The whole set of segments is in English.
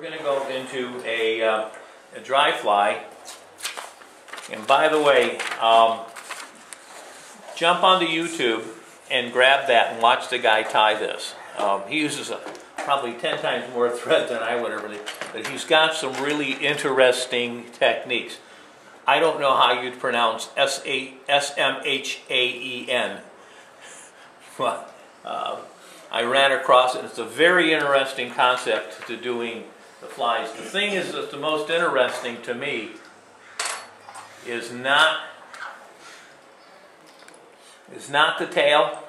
we're going to go into a dry fly. And by the way, jump onto YouTube and grab that and watch the guy tie this. He uses probably 10 times more thread than I would ever do, but he's got some really interesting techniques. I don't know how you'd pronounce SMHAEN. But I ran across it. It's a very interesting concept to doing the flies. The thing is that the most interesting to me is not the tail,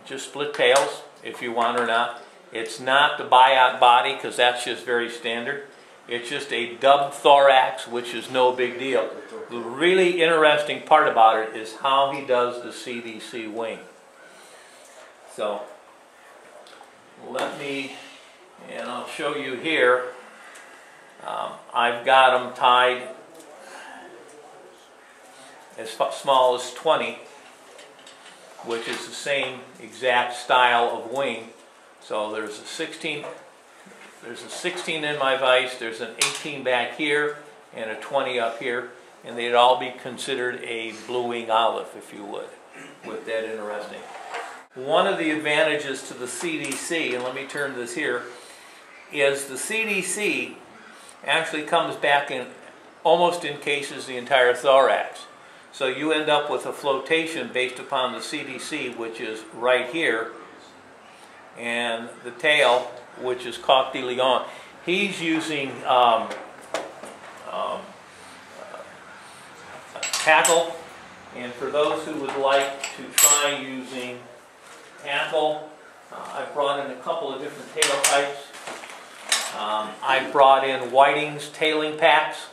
just split tails if you want or not. It's not the biot body, because that's just very standard. It's just a dub thorax, which is no big deal. The really interesting part about it is how he does the CDC wing. So let me, and I'll show you here, I've got them tied as small as 20, which is the same exact style of wing. So there's a 16 in my vise, there's an 18 back here, and a 20 up here, and they'd all be considered a blue wing olive, if you would, with that interesting. One of the advantages to the CDC, and let me turn this here, is the CDC actually comes back and almost encases the entire thorax. So you end up with a flotation based upon the CDC, which is right here, and the tail, which is Coq de Leon. He's using tackle, and for those who would like to try using tackle, I've brought in a couple of different tail types. I brought in Whiting's tailing packs,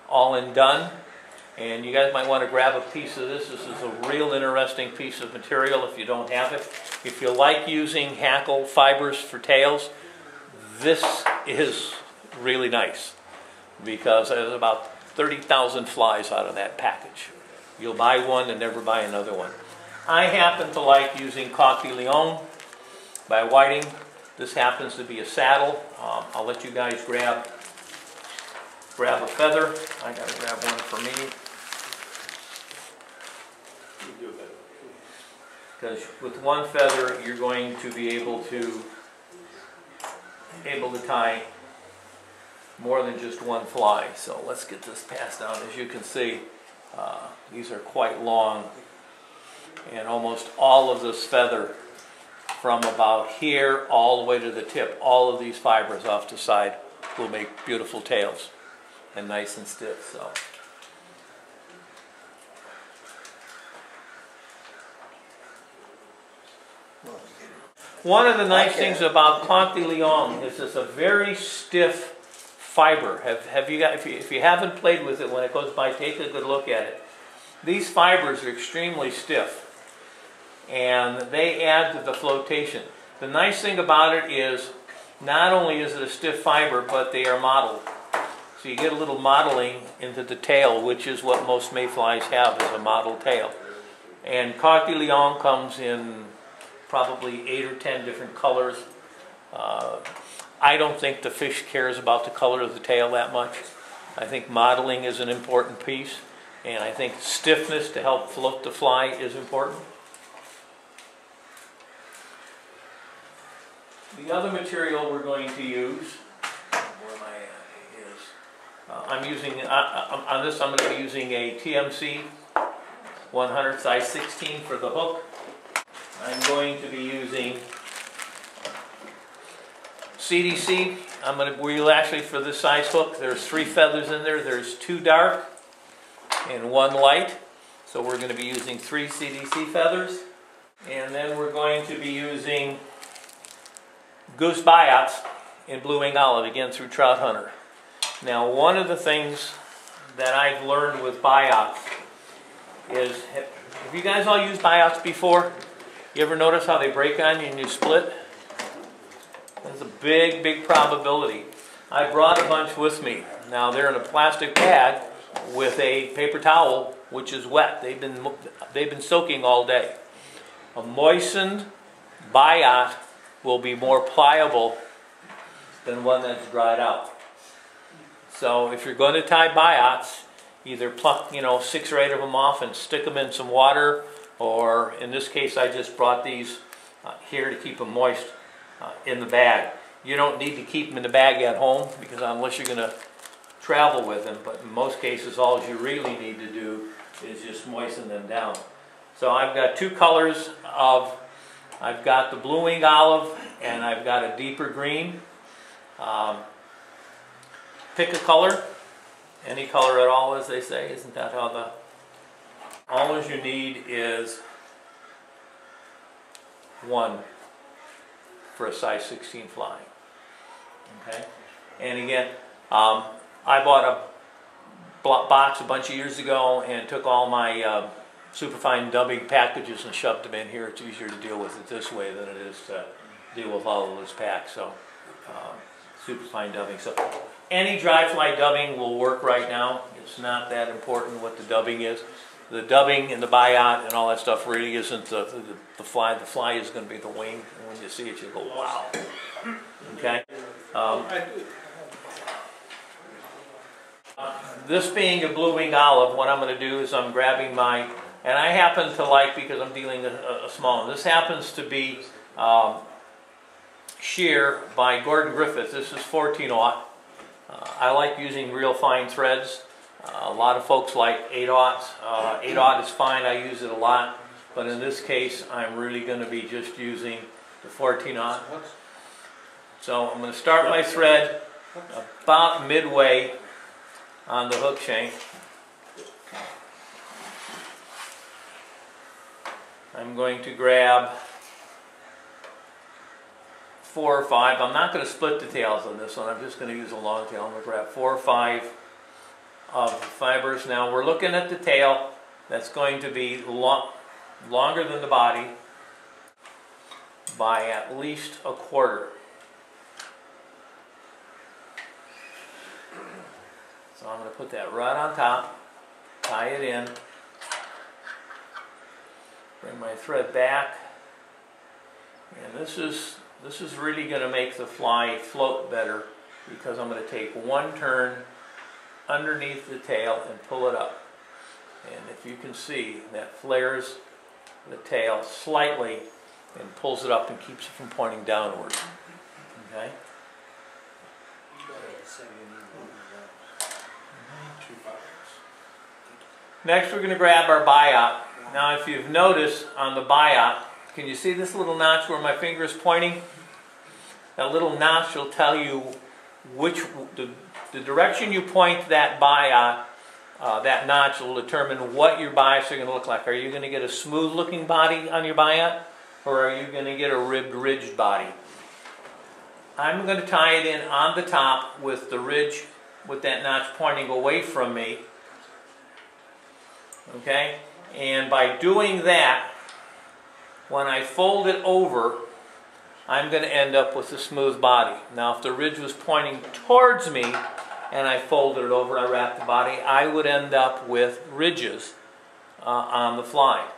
all in done. And you guys might want to grab a piece of this. This is a real interesting piece of material if you don't have it. If you like using hackle fibers for tails, this is really nice, because there's about 30,000 flies out of that package. You'll buy one and never buy another one. I happen to like using Coq de Leon by Whiting. This happens to be a saddle. I'll let you guys grab a feather. I gotta grab one for me, because with one feather you're going to be able to tie more than just one fly. So let's get this passed down. As you can see, these are quite long, and almost all of this feather from about here all the way to the tip, all of these fibers off the side will make beautiful tails and nice and stiff. So one of the nice things about Coq de Leon is it's a very stiff fiber. If you haven't played with it, when it goes by, take a good look at it. These fibers are extremely stiff, and they add to the flotation. The nice thing about it is not only is it a stiff fiber, but they are mottled. So you get a little mottling into the tail, which is what most mayflies have, is a mottled tail. And Coq de Leon comes in probably 8 or 10 different colors. I don't think the fish cares about the color of the tail that much. I think mottling is an important piece, and I think stiffness to help float the fly is important. The other material we're going to use, where am I at, is, on this I'm going to be using a TMC 100 size 16 for the hook. I'm going to be using CDC. We'll actually, for this size hook, there's 3 feathers in there. There's 2 dark and 1 light. So we're going to be using 3 CDC feathers. And then we're going to be using goose biots in blue wing olive, again through Trout Hunter. Now, one of the things that I've learned with biots is, have you guys all used biots before? You ever notice how they break on you and you split? There's a big, big probability. I brought a bunch with me. Now they're in a plastic bag with a paper towel, which is wet. They've been soaking all day. A moistened biot will be more pliable than one that's dried out. So if you're going to tie biots, either pluck, 6 or 8 of them off and stick them in some water, or in this case I just brought these here to keep them moist in the bag. You don't need to keep them in the bag at home, because unless you're going to travel with them, but in most cases all you really need to do is just moisten them down. So I've got 2 colors of, I've got the blue wing olive and I've got a deeper green. Pick a color, any color at all, as they say. Isn't that how the, all you need is 1 for a size 16 fly. Okay, and again, I bought a box a bunch of years ago and took all my superfine dubbing packages and shoved them in here. It's easier to deal with it this way than it is to deal with all of this pack. So superfine dubbing. So any dry fly dubbing will work right now. It's not that important what the dubbing is. The dubbing and the biot and all that stuff really isn't the fly. The fly is going to be the wing. And when you see it, you go, wow. Okay. This being a blue wing olive, what I'm going to do is I'm grabbing my, and I happen to like, because I'm dealing a small one, this happens to be Sheer by Gordon Griffith. This is 14-aught. I like using real fine threads. A lot of folks like 8-aughts. 8-aught is fine, I use it a lot, but in this case I'm really going to be just using the 14-aught. So I'm going to start my thread about midway on the hook shank. I'm going to grab 4 or 5. I'm not going to split the tails on this one. I'm just going to use a long tail. I'm going to grab 4 or 5 of the fibers. Now we're looking at the tail that's going to be longer than the body by at least a quarter. So I'm going to put that right on top, tie it in, bring my thread back, and this is really going to make the fly float better, because I'm going to take 1 turn underneath the tail and pull it up. And if you can see, that flares the tail slightly and pulls it up and keeps it from pointing downward. Okay? Next we're going to grab our biot. Now if you've noticed on the biot, can you see this little notch where my finger is pointing? That little notch will tell you the direction you point that biot, that notch will determine what your biots are going to look like. Are you going to get a smooth looking body on your biot, or are you going to get a ribbed, ridged body? I'm going to tie it in on the top with the ridge, with that notch pointing away from me. Okay? And by doing that, when I fold it over, I'm going to end up with a smooth body. Now if the ridge was pointing towards me and I folded it over, I wrapped the body, I would end up with ridges on the fly.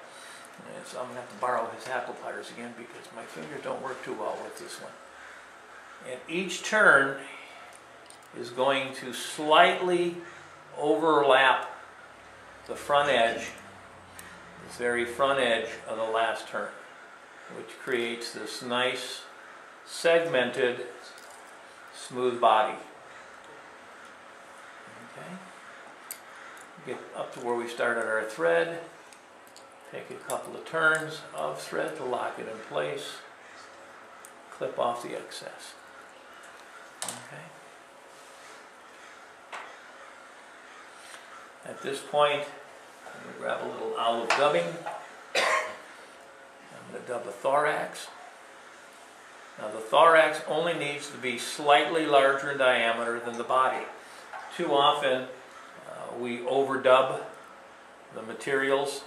And so I'm going to have to borrow his hackle pliers again, because my fingers don't work too well with this one. And each turn is going to slightly overlap the front edge, this very front edge of the last turn, which creates this nice segmented smooth body. Okay. Get up to where we started our thread, take a couple of turns of thread to lock it in place, clip off the excess. Okay. At this point, I'm going to grab a little olive dubbing. I'm going to dub a thorax. Now the thorax only needs to be slightly larger in diameter than the body. Too often we overdub the materials,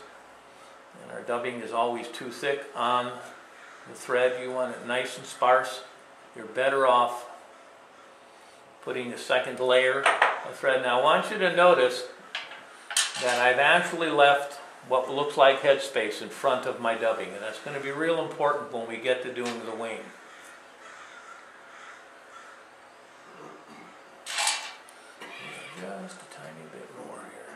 and our dubbing is always too thick on the thread. You want it nice and sparse. You're better off putting a second layer of thread. Now I want you to notice that I've actually left what looks like headspace in front of my dubbing, and that's going to be real important when we get to doing the wing. just a tiny bit more here.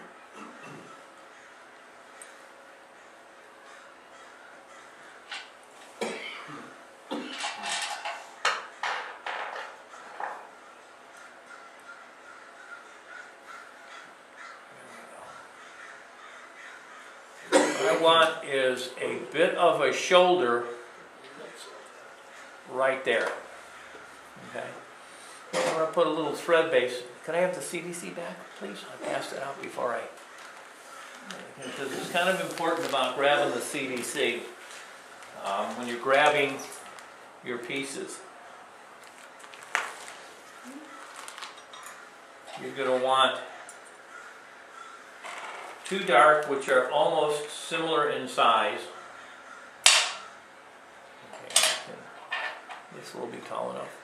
What I want is a bit of a shoulder right there. Okay. I'm going to put a little thread base. Can I have the CDC back, please? I passed it out before I... Because it's kind of important about grabbing the CDC when you're grabbing your pieces. You're going to want two dark, which are almost similar in size. Okay, this will be tall enough.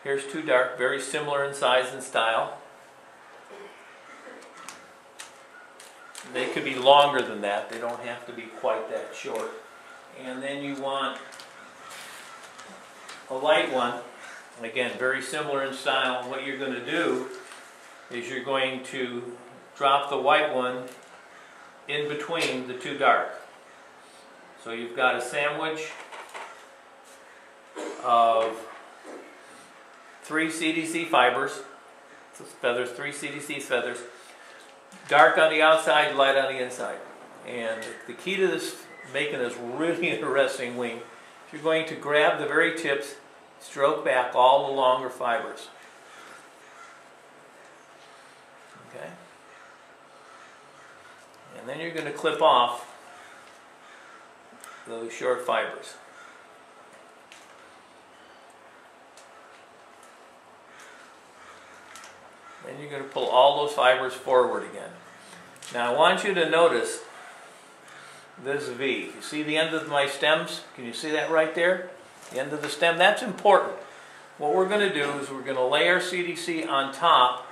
Here's two dark, very similar in size and style. They could be longer than that. They don't have to be quite that short. And then you want a light one. Again, very similar in style. What you're going to do is you're going to drop the white one in between the two dark. So you've got a sandwich of 3 CDC fibers, feathers, 3 CDC feathers, dark on the outside, light on the inside. And the key to this, making this really interesting wing, is you're going to grab the very tips, stroke back all the longer fibers. Okay? And then you're going to clip off those short fibers. Then you're going to pull all those fibers forward again. Now I want you to notice this V. You see the end of my stems? Can you see that right there? The end of the stem? That's important. What we're going to do is we're going to lay our CDC on top,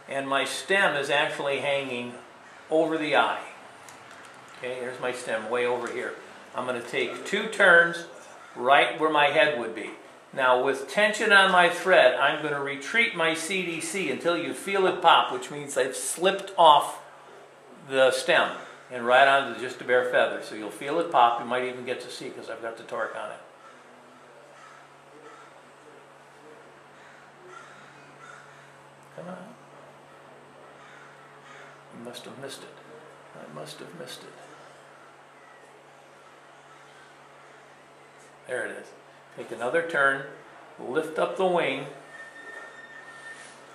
and my stem is actually hanging over the eye. Okay, here's my stem way over here. I'm going to take 2 turns right where my head would be. Now with tension on my thread, I'm going to retreat my CDC until you feel it pop, which means I've slipped off the stem and right onto just a bare feather. So you'll feel it pop. You might even get to see because I've got the torque on it. Come on. You must have missed it. I must have missed it. There it is. Take another turn, lift up the wing,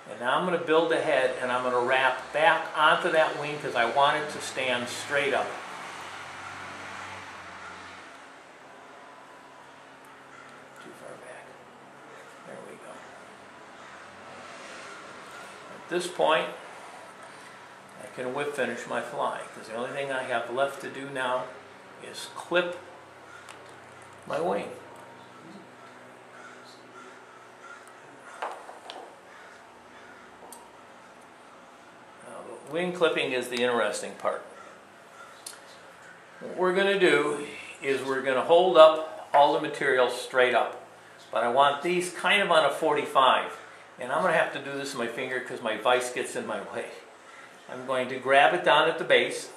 and now I'm going to build a head, and I'm going to wrap back onto that wing because I want it to stand straight up. Too far back. There we go. At this point, I can whip finish my fly because the only thing I have left to do now is clip my wing. Wing clipping is the interesting part. What we're going to do is we're going to hold up all the material straight up. But I want these kind of on a 45. And I'm going to have to do this with my finger because my vise gets in my way. I'm going to grab it down at the base.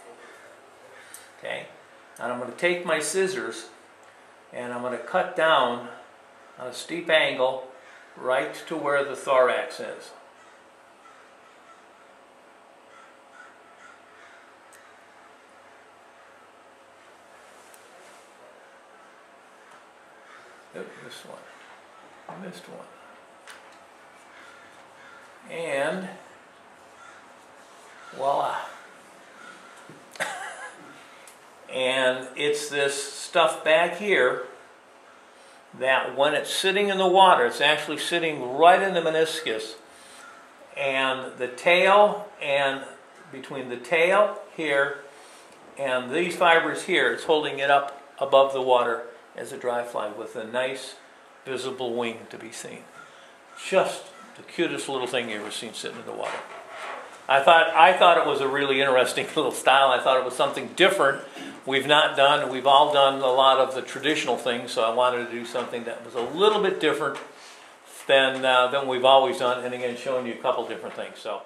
Okay? And I'm going to take my scissors and I'm going to cut down on a steep angle right to where the thorax is. Oh, missed one. I missed one. And voila. And it's this stuff back here that when it's sitting in the water, it's actually sitting right in the meniscus. And the tail, and between the tail here and these fibers here, it's holding it up above the water as a dry fly with a nice visible wing to be seen. Just the cutest little thing you ever seen sitting in the water. I thought it was a really interesting little style. I thought it was something different. We've not done, we've all done a lot of the traditional things, so I wanted to do something that was a little bit different than we've always done, and again showing you a couple different things. So